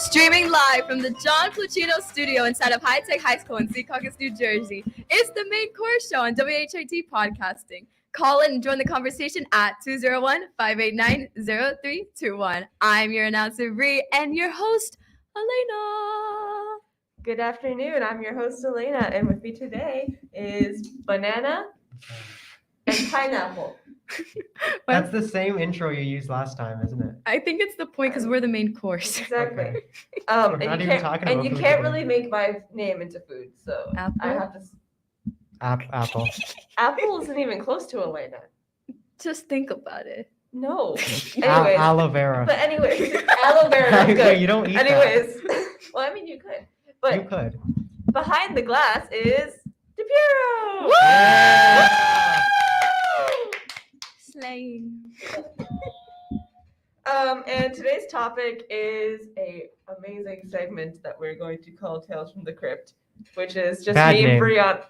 Streaming live from the John Pluchino studio inside of High Tech High School in Secaucus, New Jersey. It's the Main Course Show on WHIT Podcasting. Call in and join the conversation at 201-589-0321. I'm your announcer, Bree, and your host, Elena. Good afternoon. I'm your host, Elena, and with me today is banana and pineapple. That's the same intro you used last time, isn't it? I think it's the point because we're the main course. Exactly. Okay. And not you even can't, talking and about you food can't today. really make my name into food, so Apple? I have to. Apple. Apple isn't even close to Elena. Just think about it. No. Anyways, Aloe vera. but anyways, aloe vera. That's Wait, good. you don't eat Anyways, well, I mean you could, that. but You could. behind the glass is DePiero. Yeah! Slaying. And today's topic is a amazing segment that we're going to call Tales from the Crypt, which is just Bad me name. and Brianna.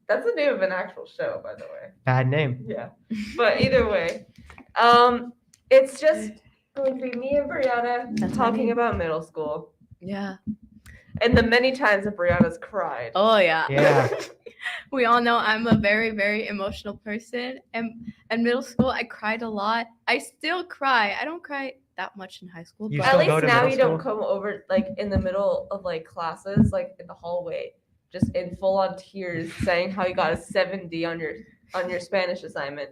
That's the name of an actual show, by the way. Bad name. Yeah. But either way, it's just going to be me and Brianna That's my talking name. about middle school Yeah. and the many times that Brianna's cried. Oh, yeah. Yeah. We all know I'm a very, very emotional person. And in middle school, I cried a lot. I still cry. I don't cry that much in high school. You but At still go least to now middle you don't school? come over like in the middle of like classes, like in the hallway, just in full on tears, saying how you got a 70 on your Spanish assignment.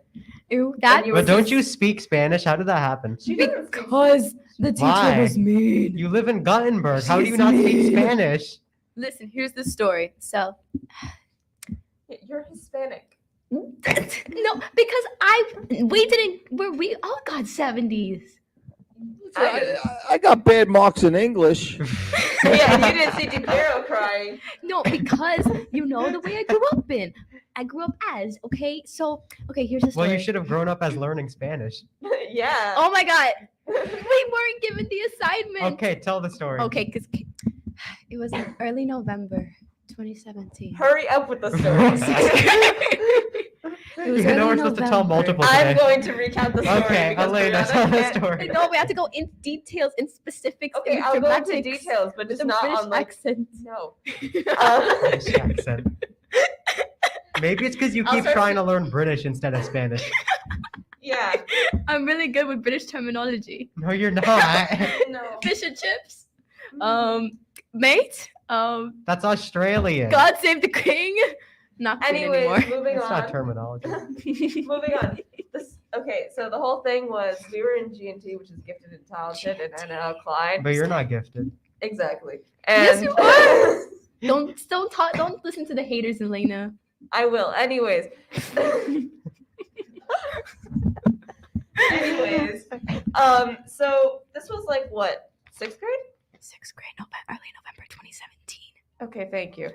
Ew, that you But were don't just- you speak Spanish? How did that happen? She doesn't speak because the teacher Why? was mean. You live in Gothenburg. How do you She's not speak mean. Spanish? Listen, here's the story. So, Spanish. You're Hispanic. no, because we all got 70s. I got bad marks in English. Yeah, and you didn't see DePiero crying. No, because you know the way I grew up in. I grew up as, okay? So, okay, here's the story. Well, you should have grown up as learning Spanish. Yeah. Oh my god. We weren't given the assignment. Okay, tell the story. Okay, because it was in early November 2017. Hurry up with the stories. It You was know early we're supposed to tell November. multiple I'm today. going to recount the story. Okay, because Elena, Brianna tell the can't- story. No, we have to go in details, in specifics, Okay, in I'll go into dramatics, details, but with just a not British on like accent. no. British accent. Maybe it's because you I'll keep start trying to learn British instead of Spanish. Yeah. I'm really good with British terminology. No, you're not. No. Fish and chips. Mate. That's Australian. God save the king. Not queen Anyways, anymore. moving That's not on. terminology. Moving on. Okay, so the whole thing was we were in G&T, which is gifted and talented, and NL Klein. But you're not gifted. Exactly. Yes, And you Don't talk. Don't listen to the haters, Elena. I will. Anyways. So this was like what, 6th grade? 6th grade, early November 2017. Okay, thank you.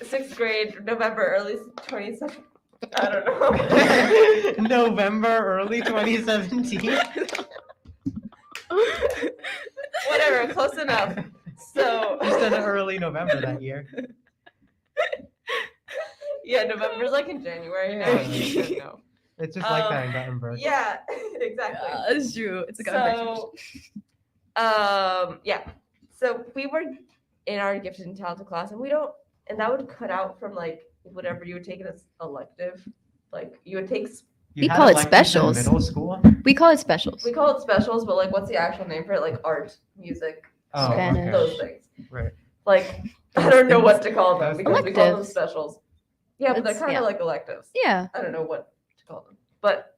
6th grade, November, early 27th. I don't know. November, early 2017. Whatever, close enough. So You said early November that year. yeah, November's like in January. No, Yeah. no. It's just like that in Gothenburg. Yeah, exactly. That's true. It's a good So, yeah. So we were in our gifted and talented class, and that would cut out from like whatever you would take as elective. Like you would take, You We had call it electives in specials. middle school? We call it specials. we call it specials, but like what's the actual name for it? Like art, music, Oh, Spanish. okay. those things. Right. Like I don't know what to call them because we call them Electives. specials. Yeah, but they're That's- kind of yeah. like electives. Yeah. I don't know what to call them, but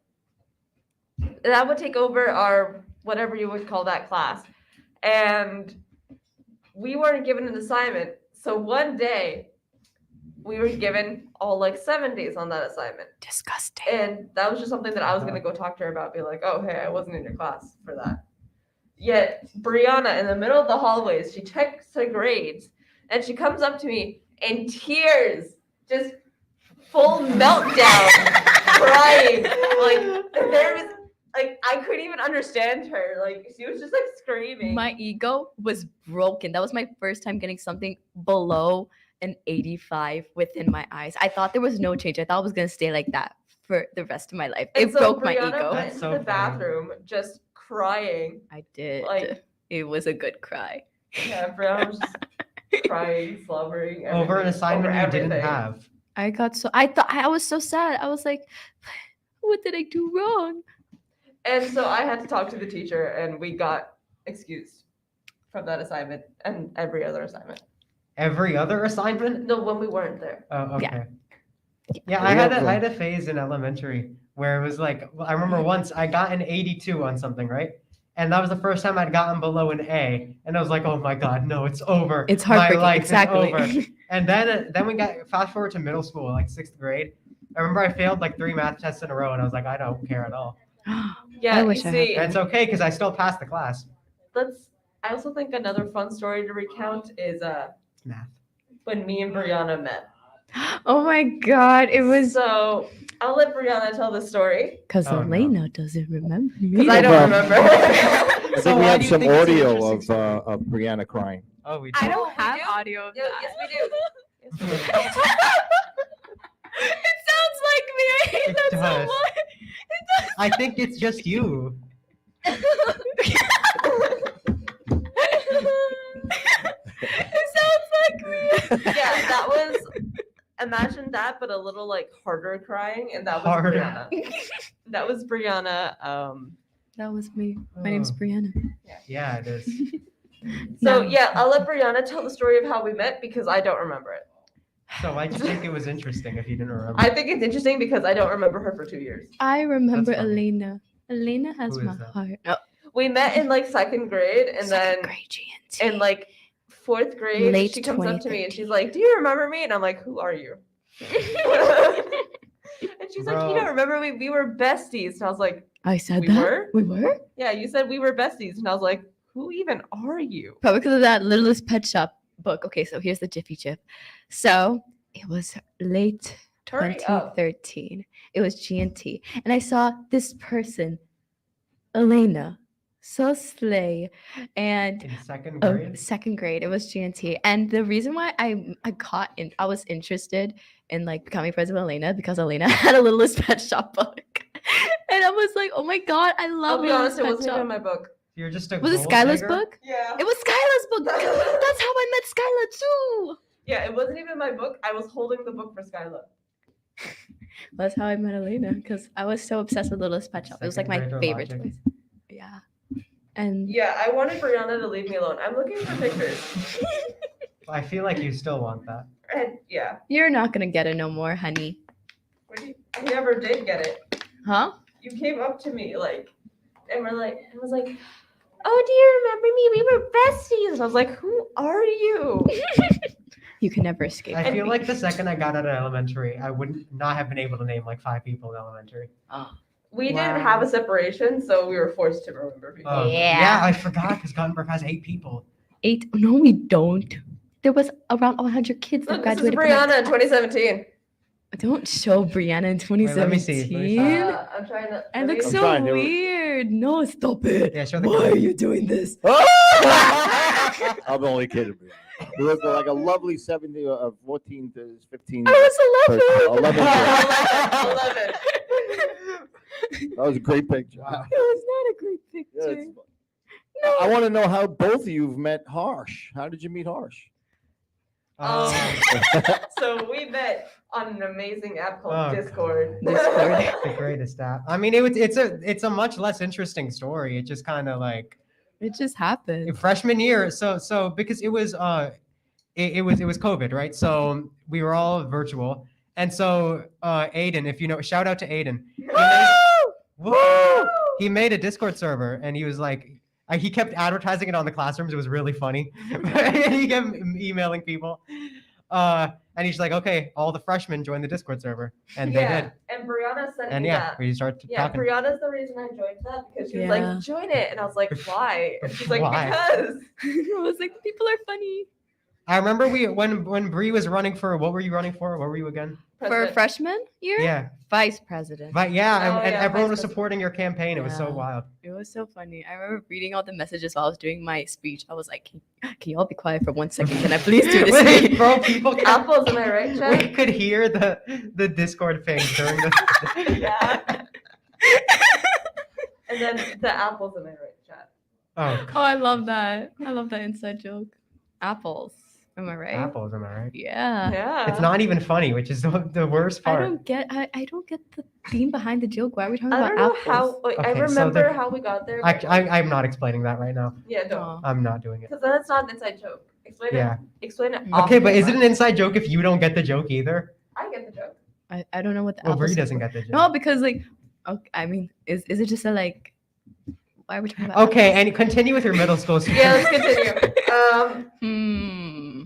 that would take over our whatever you would call that class, and we weren't given an assignment. So one day, we were given all like 70s on that assignment, Disgusting. and that was just something that I was gonna go talk to her about. Be like, oh hey, I wasn't in your class for that. Yet Brianna, in the middle of the hallways, she checks her grades, and she comes up to me in tears, just full meltdown, crying. Like there was, like I couldn't even understand her. Like she was just like screaming. My ego was broken. That was my first time getting something below an 85 within my eyes. I thought there was no change. I thought it was gonna stay like that for the rest of my life. And It so broke my Brianna ego. went That's into so the funny. bathroom just crying. I did. Like it was a good cry. Yeah, Brianna was just crying, slobbering. Over an everything, assignment over you didn't everything. have. I was so sad. I was like, what did I do wrong? And so I had to talk to the teacher, and we got excused from that assignment and every other assignment. Every other assignment? No, when we weren't there. Oh, Yeah. okay. Yeah, We I have had a phase in elementary where it was like, I remember once I got an 82 on something, right? And that was the first time I'd gotten below an A, and I was like, "Oh my God, no, it's over! It's My heartbreaking. life Exactly. is over." And then we got fast forward to middle school, like 6th grade. I remember I failed like 3 math tests in a row, and I was like, "I don't care at all." Yeah, I wish you I had see, And it's okay because I still passed the class. I also think another fun story to recount is Math. when me and Brianna met. Oh my God, it was So I'll let Brianna tell the story because Oh, no. Elena doesn't remember me. because I don't Well, remember. I So think we why have do you some think it's an audio interesting story? of Brianna crying. Oh, we I did. don't have audio of Yes, we do. Yes, we do. It sounds like me. I hate It that so does. much. I think it's just you. It sounds like me. Yeah, that was. Imagine that, but a little like harder crying, and that was Harder. Brianna. That was Brianna. That was me. My name's Oh. Brianna. Yeah, it is. So No. yeah, I'll let Brianna tell the story of how we met because I don't remember it. So why'd you think it was interesting if you didn't remember? I think it's interesting because I don't remember her for 2 years. I remember That's funny. Elena. Elena has Who is my that? heart. Oh, We met in like 2nd grade, and second then grade GNT. in like 4th grade, Late she comes up to me and 2013. she's like, "Do you remember me?" And I'm like, "Who are you?" And she's like, "You Bro. don't remember me? We were besties." And I was like, I said We that. were? We were. "Yeah, you said we were besties." And I was like, "Who even are you?" Probably because of that Littlest Pet Shop book. Okay, so here's the Jiffy Chip. So it was late Hurry up. 2013. It was GNT. And I saw this person, Elena, so slay. And In 2nd grade? second grade, it was GNT. And the reason why I was interested in like becoming friends with Elena because Elena had a Littlest Pet Shop book. And I was like, oh my God, I love I'll be honest, it Littlest Pet wasn't even Shop. in my book. You're just a Was it gold Skylar's digger? book? Yeah. It was Skylar's book. That's how I met Skylar too. Yeah, it wasn't even my book. I was holding the book for Skyla. That's how I met Elena because I was so obsessed with Littlest Pet Shop. It was like my Second grade favorite logic. toys. Yeah. And Yeah, I wanted Brianna to leave me alone. I'm looking for pictures. I feel like you still want that. And yeah, you're not gonna get it no more, honey. I never did get it. Huh? You came up to me like, and I was like, "Oh, do you remember me? We were besties." And I was like, "Who are you?" You can never escape. I And feel we- like the second I got out of elementary, I would not have been able to name like 5 people in elementary. We Wow. didn't have a separation, so we were forced to remember people. Oh, Yeah. Yeah, I forgot because Gutenberg has 8 people. 8. No, we don't. There was around 100 kids that Look, this is graduated. from my Brianna in class. 2017. Don't show Brianna in Wait, let me see, 2017. let me see. I'm trying to. I let look me- I'm so trying to- weird. No, stop it. Yeah, show the Why camera. are you doing this? I'm only kidding. You look like a lovely 14 to 15. I was 11. 11. 11. That was a great picture. It was not a great Yeah, picture. it's- I want to know how both of you've met Harsh. How did you meet Harsh? Um, So we met on an amazing app called Oh, Discord. Discord. the greatest app. I mean, it's a much less interesting story. It just kind of like It just happened. freshman year. So because it was it was COVID, right? So we were all virtual, and so Aiden, if you know, shout out to Aiden. Woo! He made a Discord server, and he was like, he kept advertising it on the classrooms. It was really funny. He kept emailing people, and he's like, okay, all the freshmen join the Discord server, and they Yeah, did. and Brianna sent And me yeah, that. we started Yeah, talking. Brianna's the reason I joined that because she was Yeah. like, "Join it," and I was like, "Why?" And she's like, Why? "Because." I was like, people are funny. I remember when Bree was running for, what were you running for? What were you again? For President. freshman year? Yeah, Vice president. but yeah, Oh, and yeah, everyone vice was president. supporting your campaign. It was so Yeah. wild. It was so funny. I remember reading all the messages while I was doing my speech. I was like, can you all be quiet for 1 second? Can I please do this? Wait, speech?" bro, people kept, Apples, am I right, we Chad? could hear the Discord ping during the. Yeah. And then the apples, am I right, Chad? Oh, Oh, I love that. I love that inside joke. Apples. Am I right? apples, am I right? Yeah. Yeah. It's not even funny, which is the worst I part. I don't get the theme behind the joke. Why are we talking I about don't know apples? how. Like, I Okay, so remember there- how we got there. but, I'm not explaining that right now. yeah, don't. Aw. I'm not doing it. Because that's not an inside joke. Explain Yeah. it. Explain it. Okay, off Okay, but is it camera. an inside joke if you don't get the joke either? I get the joke. I don't know what the Well, apples Bree are doesn't for. get the joke. No, because like, okay, I mean, is it just a like? Why are we talking about? Okay, apples? and continue with your middle school story. Yeah, let's continue. Hmm.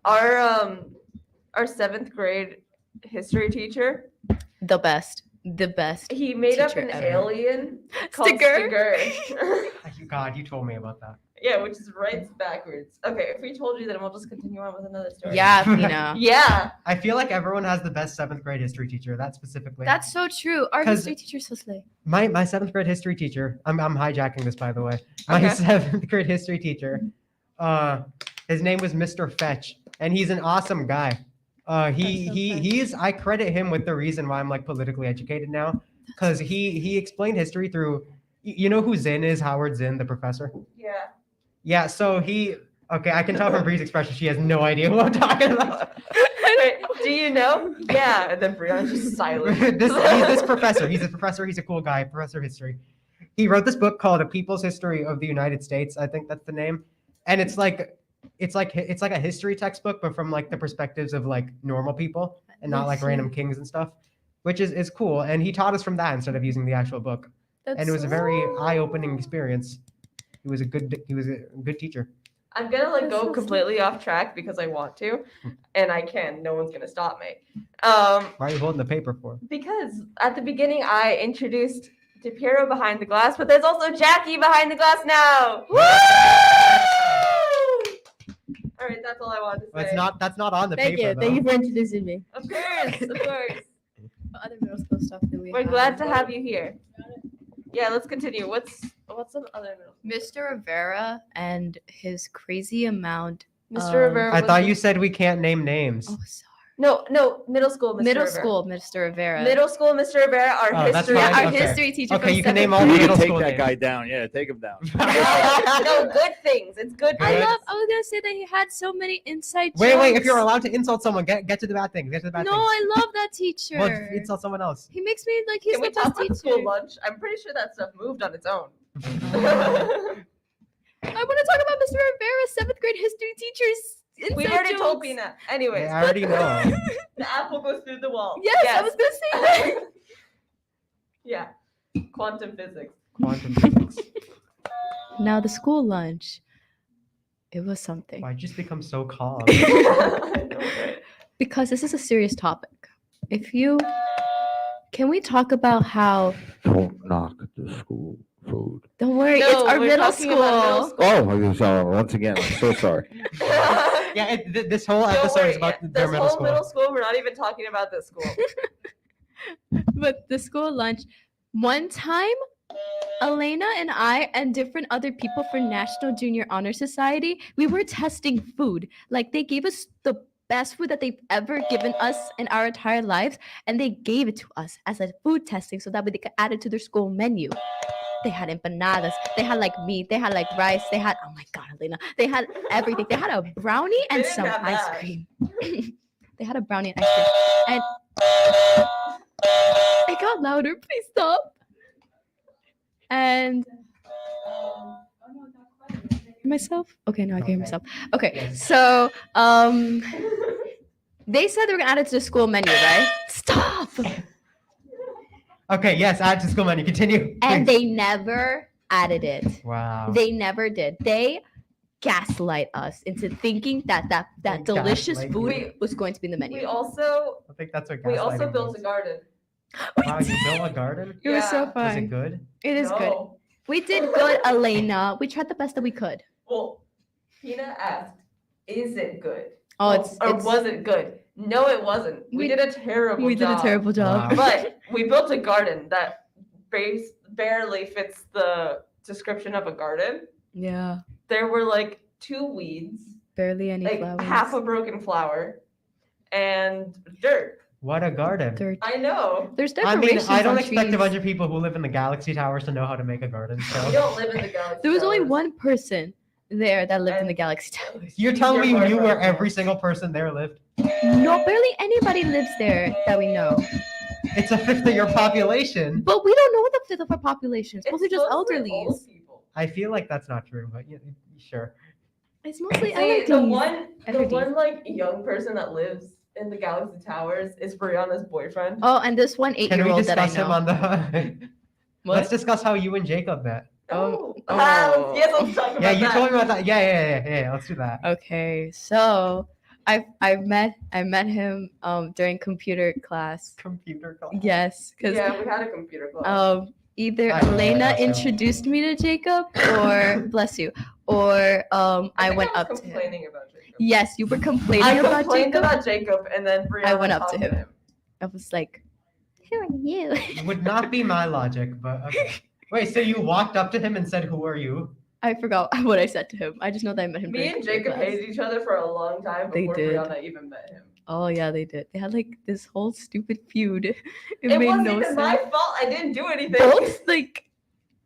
Our 7th grade history teacher, The best. The best. he made up Teacher an ever. alien called Sticker? Sticker. God, you told me about that. Yeah, which is right backwards. Okay, if we told you, then we'll just continue on with another story. Yeah, Athena. Yeah. I feel like everyone has the best 7th grade history teacher. That specifically. That's so true. Our 'Cause- history teacher's so slay. my 7th grade history teacher. I'm hijacking this, by the way. My Okay. 7th grade history teacher. His name was Mr. Fetch, and he's an awesome guy. He's I credit him with the reason why I'm like politically educated now, because he explained history through. You know who Zinn is? Howard Zinn, the professor. Yeah. Yeah. So okay, I can tell from Bree's expression she has no idea who I'm talking about. Wait, do you know? Yeah. And then Brianna's just silent. He's this professor. He's a professor. He's a cool guy. Professor of history. He wrote this book called A People's History of the United States. I think that's the name. And it's like a history textbook, but from like the perspectives of like normal people and not like random kings and stuff, which is cool. And he taught us from that instead of using the actual book. And it was a very eye-opening experience. He was a good teacher. I'm gonna like That's go so completely off track because I want to, and I can. No one's gonna stop me. Why are you holding the paper for? Because at the beginning I introduced DePiero behind the glass, but there's also Jackie behind the glass now. Woo! All right, that's all I wanted to say. That's not on the Thank paper. you. Thank you for introducing me. Of course, of course. What other middle school stuff do we We're have? glad to have you here. Yeah, let's continue. What's some other middle? Mr. Rivera and his crazy amount. Mr. Rivera. I was thought the- you said we can't name names. Oh, sorry. No, middle school. Mr. Middle Rivera. school, Mr. Rivera. Middle school, Mr. Rivera. Our Oh, that's history. fine. Yeah, our Okay. history teacher. Okay, from you can name seventh all You the need middle to take school that names. guy down. Yeah, take him down. No, good things. It's good I things. love. I was gonna say that he had so many inside jokes. Wait. If you're allowed to insult someone, get to the bad things. Get to the bad No, things. I love that teacher. Well, insult someone else. He makes me like he's Can we the talk best about the teacher. school lunch? I'm pretty sure that stuff moved on its own. I want to talk about Mr. Rivera's 7th grade history teacher's inside We've already told jokes. Pina. Anyways, Yeah, I already know. the apple goes through the wall. Yes, I was gonna say that. Yeah. Quantum physics. Quantum physics. Now the school lunch. It was something. Why just become so calm? I know, right? Because this is a serious topic. Can we talk about how? Don't knock the school food. Don't worry, No, it's our we're middle talking about school. middle Oh, so once again, I'm so sorry. Yeah, this whole Don't episode worry, is about yeah, their this middle whole school. middle school. We're not even talking about this school. But the school lunch. One time, Elena and I and different other people for National Junior Honor Society, we were testing food. Like they gave us the best food that they've ever given us in our entire lives, and they gave it to us as a food testing so that way they could add it to their school menu. They had empanadas, they had like meat, they had like rice, they had, oh my god, Elena, they had everything. They had a brownie They and didn't some have ice that. cream. They had a brownie and ice cream. And it got louder, please stop. And myself? Okay, no, I can hear Okay. myself. Okay, Yes. so they said they were gonna add it to the school menu, right? Stop. Okay, yes, add to school menu. Continue. And please. they never added it. Wow. They never did. They gaslight us into thinking that They delicious gaslight food you. was going to be in the menu. We also I think that's what also gaslighting built a means. garden. Wow, you built a garden? It was so Yeah. Was fun. it good? It is good. No. We did good, Elena. We tried the best that we could. Well, Pina asked, "Is it good? Oh, or was it good?" No, it wasn't. We We- did a terrible we did job. a terrible job. Wow. But we built a garden that barely fits the description of a garden. Yeah, There were like 2 weeds, barely any like flowers. half a broken flower, and dirt. What a garden. I know. There's I decorations mean, I don't on expect a trees. bunch of people who live in the Galaxy Towers to know how to make a garden. We So don't live in the galaxy. There was only towers. one person there that lived in the And- Galaxy Towers. you're He's telling me your you knew where boyfriend. every single person there lived? No, barely anybody lives there that we know. It's a fifth of your population. But we don't know the fifth of our population. It's It's mostly just mostly elderlies. old people. I feel like that's not true, but yeah, sure. It's mostly See, elderlies. the one Elderlies. like young person that lives in the Galaxy Towers is Brianna's boyfriend. Oh, and this one Can we 8-year-old that I discuss him know. on the? Let's discuss how you and Jacob met. Oh. Yes, let's talk about Yeah, you that. told me about that. Yeah. Let's do that. Okay, so I met him during computer class. Computer class. Yes, because Yeah, we had a computer class. either I know, Elena that's true. introduced me to Jacob, or bless you, or I think went was up to him. complaining about Jacob. Yes, you were complaining I about complained Jacob. about Jacob, and then Brianna went up talked to him. I was like, "Who are you?" Would not be my logic, but okay. Wait, so you walked up to him and said, "Who are you?" I forgot what I said to him. I just know that I met him. Me during and computer Jacob class. hated each other for a long time They before did. Brianna even met him. Oh yeah, they did. They had like this whole stupid feud. It It made wasn't no even sense. my fault. I didn't do anything. Both like,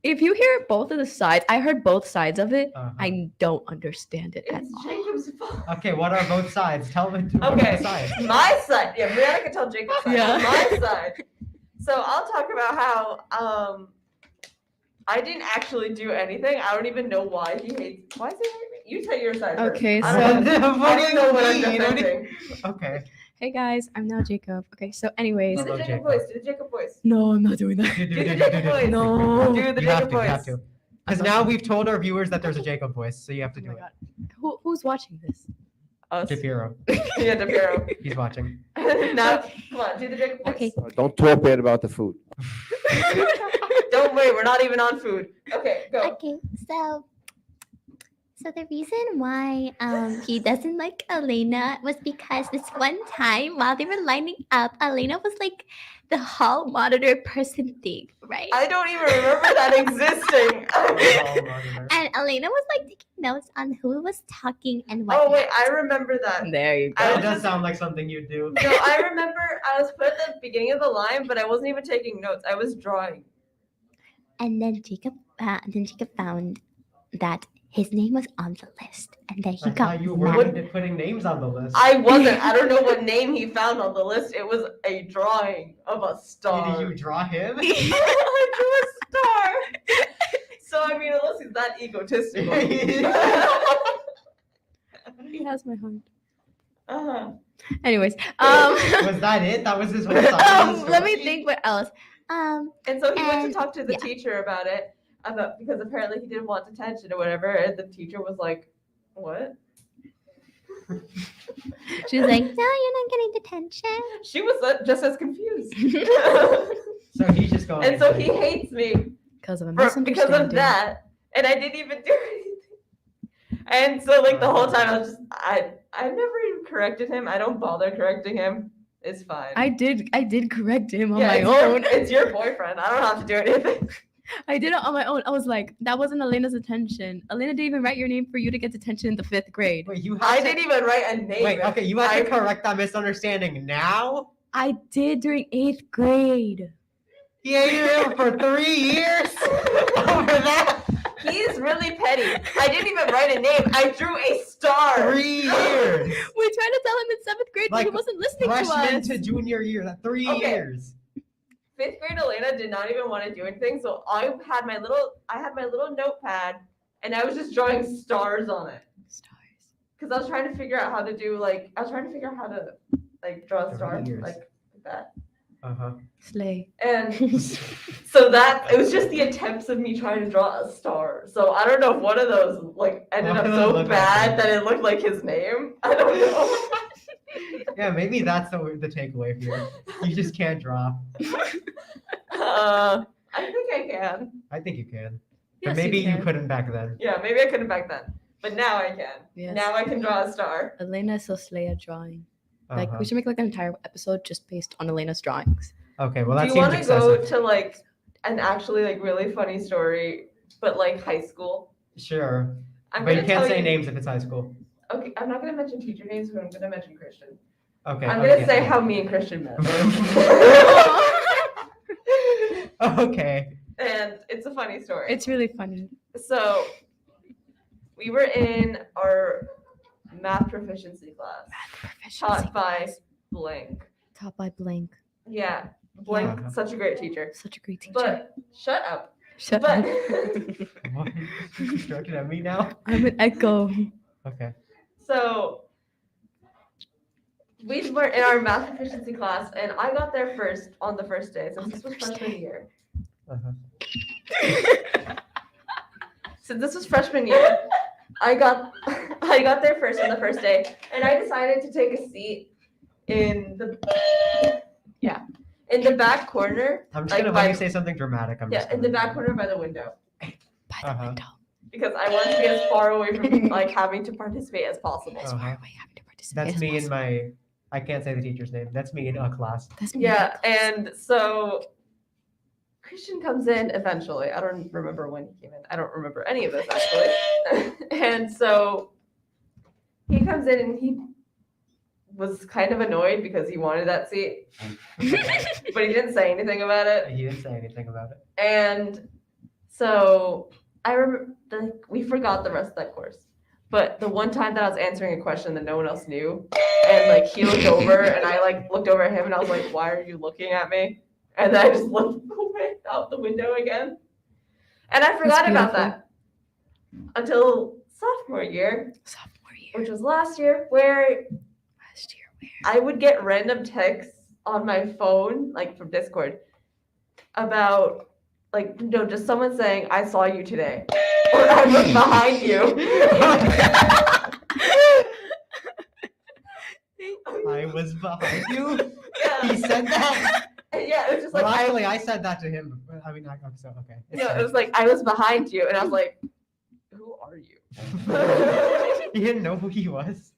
if you hear both of the sides, I heard both sides of it. Uh-huh. I don't understand it at It's all. Jacob's fault. Okay, what are both sides? Tell me what are Okay, the sides. my side. Yeah, Brianna can tell Jacob's side. Yeah. My side. So I'll talk about how I didn't actually do anything. I don't even know why he hates. Why does he hate me? You tell your side first. Okay, I so- don't, What I do don't you know what I'm mean? What do you- defending. Okay. Hey guys, I'm now Jacob. Okay, so anyways, Do the Hello, Jacob Jacob. voice. Do the Jacob voice. no, I'm not doing that. Do Do the Jacob voice. No. Do the You have Jacob to. You have voice. to. Because now we've told our viewers that there's a Jacob voice, so you have to Oh do my it. god, who's watching this? Us. Shapiro, Yeah, DePiro. he's watching. Now, come on, do the Jacob voice. Okay. Don't talk bad about the food. Don't worry, we're not even on food. Okay, go. Okay, so the reason why he doesn't like Elena was because this one time while they were lining up, Elena was like the hall monitor person thing, right? I don't even remember that existing. And Elena was like taking notes on who was talking and what. Oh wait, I remember that. There you I go. That was does just- sound like something you do. No, I remember I was put at the beginning of the line, but I wasn't even taking notes. I was drawing. And then Jacob found that his name was on the list, and then he I got thought you were mad. putting names on the list. I wasn't. I don't know what name he found on the list. It was a drawing of a star. Did you draw him? I drew a star. So I mean, unless he's that egotistical. He has my heart. uh-huh. Anyways, Was that it? That was his whole side of the let me story? think what else. Um, And so he went to And- talk to the yeah. teacher about it, because apparently he didn't want detention or whatever. And the teacher was like, "What?" She was like, no, you're not getting detention. She was just as confused. So he's just going. And so he hates me because of a because misunderstanding. of that, and I didn't even do anything. And so like the whole time I was just I never even corrected him. I don't bother correcting him. It's fine. I did correct him on Yeah, my it's own. It's your boyfriend. I don't have to do anything. I did it on my own. I was like, that wasn't Elena's attention. Elena didn't even write your name for you to get detention in the 5th grade. Wait, you I had to, didn't even write a name. Wait, okay, you have I- to correct that misunderstanding now? I did during 8th grade. He hated him for 3 years over that. He's really petty. I didn't even write a name. I drew a star. 3 years. We tried to tell him in 7th grade, but he Like, wasn't listening to Freshman us. to junior year, that 3 Okay. years. 5th grade Elena did not even want to do anything, so I had my little notepad, and I was just drawing stars on it Stars. because I was trying to figure out how to draw a star Years. like that. Uh-huh. Slay. And so that it was just the attempts of me trying to draw a star. So I don't know if one of those like ended One up of them so looked like bad him. that it looked like his name. I don't know. Yeah, maybe that's the takeaway here. You just can't draw. I think I can. I think you can. Yes, But maybe you can. couldn't back then. Yeah, maybe I couldn't back then, but now I can. Yes. Now I can draw a star. Elena is so slay at drawing. Like, Uh-huh. we should make like an entire episode just based on Elena's drawings. Okay, well that Do you seems want to go excessive. to like an actually like really funny story, but like high school? Sure. I'm But you gonna can't tell say names if it's high school. Okay, I'm not gonna mention teacher names, but I'm gonna mention Christian. Okay. I'm okay, gonna say okay. how me and Christian met. Okay. And it's a funny story. It's really funny. So we were in our math proficiency class taught by blank. Taught by Blank. Yeah, blank, Yeah. such a great teacher. Such a great teacher. But shut up. Shut But up. What? You're looking at me now? I'm an echo. Okay. so we were in our math proficiency class, and I got there first on the first day since On this the was first freshman day. year. Uh-huh. So this was freshman year. I got there first on the first day, and I decided to take a seat in the back corner. I'm just Like gonna by- when you say something dramatic. I'm Yeah, just in the gonna- back corner by the window, By the Uh-huh. window. because I wanted to be as far away from like having to participate as possible. As Uh-huh. far away having to participate That's as me in possible. my. I can't say the teacher's name. That's me in a class. That's me in Yeah, class. and so Christian comes in eventually. I don't remember when he came in. I don't remember any of this actually. And so he comes in and he was kind of annoyed because he wanted that seat, but he didn't say anything about it. He didn't say anything about it. And so I remember we forgot the rest of that course. But the one time that I was answering a question that no one else knew, and like he looked over and I like looked over at him and I was like, "Why are you looking at me?" And then I just looked away out the window again. And I forgot about beautiful. that until sophomore year, Sophomore year. which was last year, where Last year. Where? I would get random texts on my phone, like from Discord, about like just someone saying, "I saw you today," or "I was behind you." I was behind you. He Yeah, said that. yeah, it was just like Well, I, actually, I said that to him. I mean, I'm so okay. It's yeah, it fine. was like I was behind you, and I was like, "Who are you?" He didn't know who he was.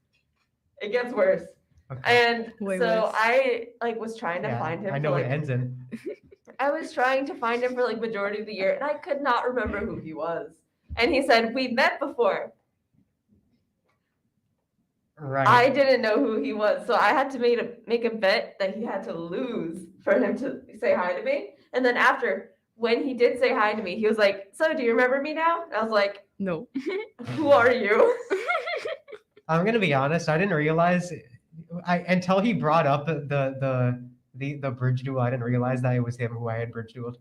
It gets worse, Okay. and Way so worse. I like was trying to Yeah, find him. I for, know like, it ends in. I was trying to find him for like majority of the year, and I could not remember who he was. And he said, "We met before." Right. I didn't know who he was, so I had to make a bet that he had to lose for him to say hi to me. And then after, when he did say hi to me, he was like, "So, do you remember me now?" And I was like, No. "Who are you?" I'm gonna be honest. I didn't realize. Until he brought up the bridge duel. I didn't realize that it was him who I had bridge dueled.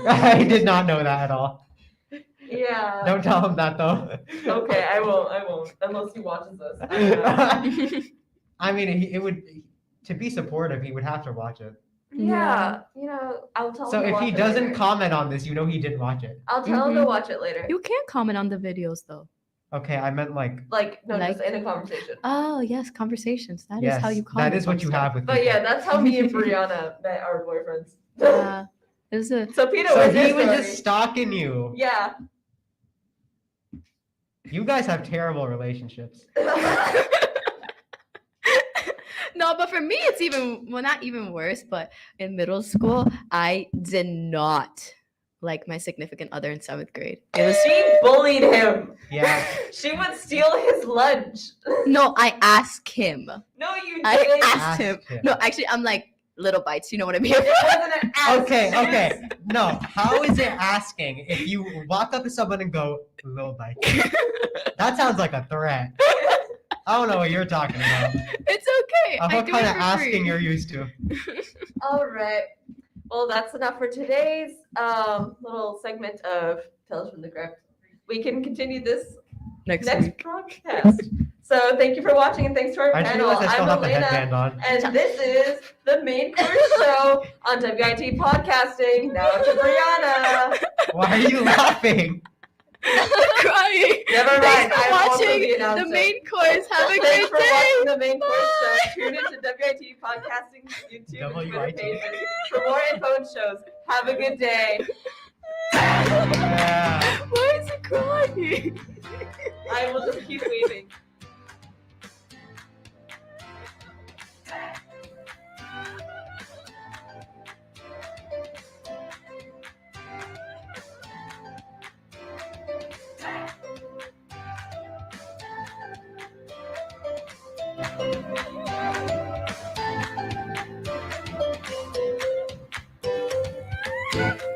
I did not know that at all. Yeah. Don't tell him that though. Okay, I won't, unless he watches this. I don't know. I mean, it would to be supportive. He would have to watch it. Yeah, I'll tell So him to if he watch it doesn't later. comment on this, you know he didn't watch it. I'll tell him to Mhm. watch it later. You can't comment on the videos though. Okay, I meant like. Like, no, Like- just in a conversation. Oh yes, conversations. That is Yes, how you comment. that is on what you stuff. have with. But people. yeah, that's how me and Brianna met our boyfriends. It was a So Peter, So where's he your was story? just stalking you. Yeah. You guys have terrible relationships. no, but for me, it's even not even worse. But in middle school, I did not like my significant other in 7th grade. It was She bullied him. Yeah. She would steal his lunch. no, I asked him. No, you I didn't. asked him. No, actually, I'm like little bites. You know what I mean? It wasn't an ask. Okay, She was- okay. No, how is it asking if you walk up to someone and go, little bite? That sounds like a threat. I don't know what you're talking about. It's okay. I What do kind it of for asking free. you're used to? All right. Well, that's enough for today's little segment of Tales from the Crypt. We can continue this next next week. broadcast. So thank you for watching and thanks to our I just panel. realized I still I'm have the Elena. headband on. And this is the main course show on WIT Podcasting. Now to Brianna. Why are you laughing? Crying. Never mind. Thanks for I'm also watching the the announcer. main course. Have a Thanks good for day. watching the main course show. Tune into WIT Podcasting YouTube and Twitter WIT. pages for more info and shows. Have a good day. Yeah. Why is he crying? I will just keep waving. Bye.